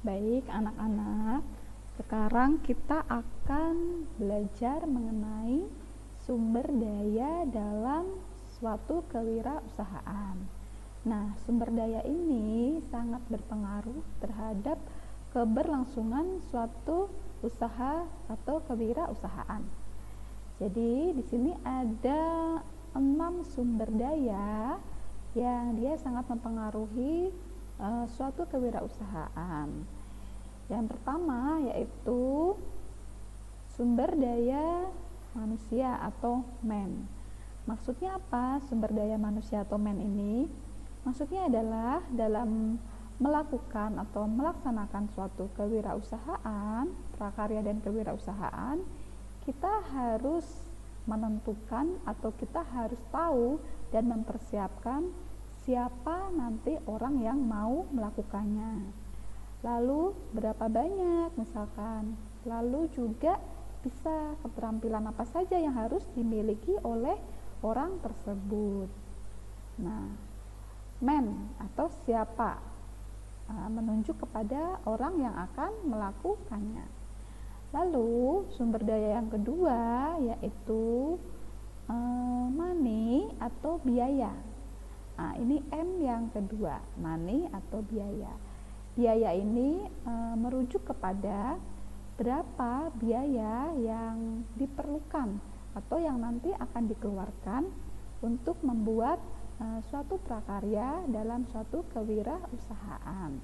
Baik, anak-anak, sekarang kita akan belajar mengenai sumber daya dalam suatu kewirausahaan. Nah, sumber daya ini sangat berpengaruh terhadap keberlangsungan suatu usaha atau kewirausahaan. Jadi, di sini ada 6 sumber daya yang dia sangat mempengaruhi suatu kewirausahaan. Yang pertama yaitu sumber daya manusia atau man. Maksudnya apa sumber daya manusia atau man ini? Maksudnya adalah dalam melakukan atau melaksanakan suatu kewirausahaan, prakarya dan kewirausahaan, kita harus menentukan atau kita harus tahu dan mempersiapkan siapa nanti orang yang mau melakukannya. Lalu berapa banyak misalkan. Lalu juga bisa keterampilan apa saja yang harus dimiliki oleh orang tersebut. Nah, man atau siapa menunjuk kepada orang yang akan melakukannya. Lalu sumber daya yang kedua yaitu money atau biaya. Nah, ini M yang kedua, money atau biaya. Biaya ini merujuk kepada berapa biaya yang diperlukan atau yang nanti akan dikeluarkan untuk membuat suatu prakarya dalam suatu kewirausahaan.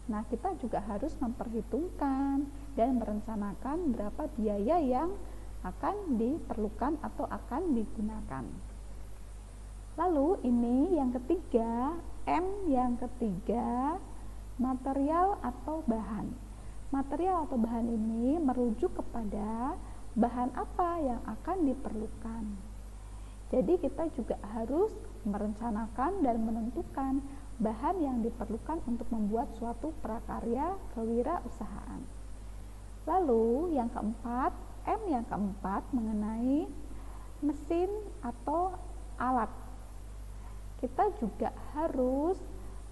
Nah, kita juga harus memperhitungkan dan merencanakan berapa biaya yang akan diperlukan atau akan digunakan. Lalu ini yang ketiga, M yang ketiga, material atau bahan. Material atau bahan ini merujuk kepada bahan apa yang akan diperlukan. Jadi kita juga harus merencanakan dan menentukan bahan yang diperlukan untuk membuat suatu prakarya kewirausahaan. Lalu yang keempat, M yang keempat mengenai mesin atau alat. Kita juga harus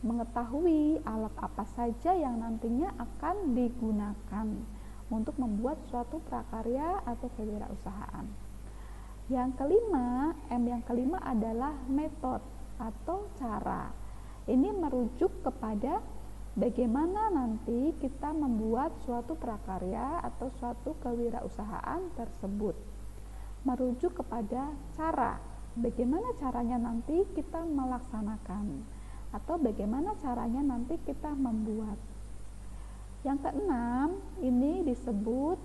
mengetahui alat apa saja yang nantinya akan digunakan untuk membuat suatu prakarya atau kewirausahaan. Yang kelima, M yang kelima adalah metode atau cara. Ini merujuk kepada bagaimana nanti kita membuat suatu prakarya atau suatu kewirausahaan tersebut. Merujuk kepada cara. Bagaimana caranya nanti kita melaksanakan atau bagaimana caranya nanti kita membuat. Yang keenam ini disebut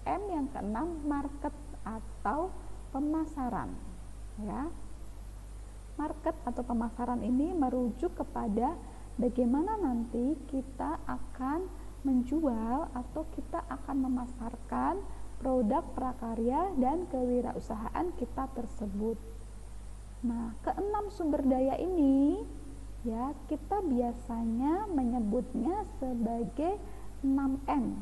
M yang keenam market atau pemasaran, ya. Market atau pemasaran ini merujuk kepada bagaimana nanti kita akan menjual atau kita akan memasarkan produk prakarya dan kewirausahaan kita tersebut. Nah, keenam sumber daya ini ya kita biasanya menyebutnya sebagai 6M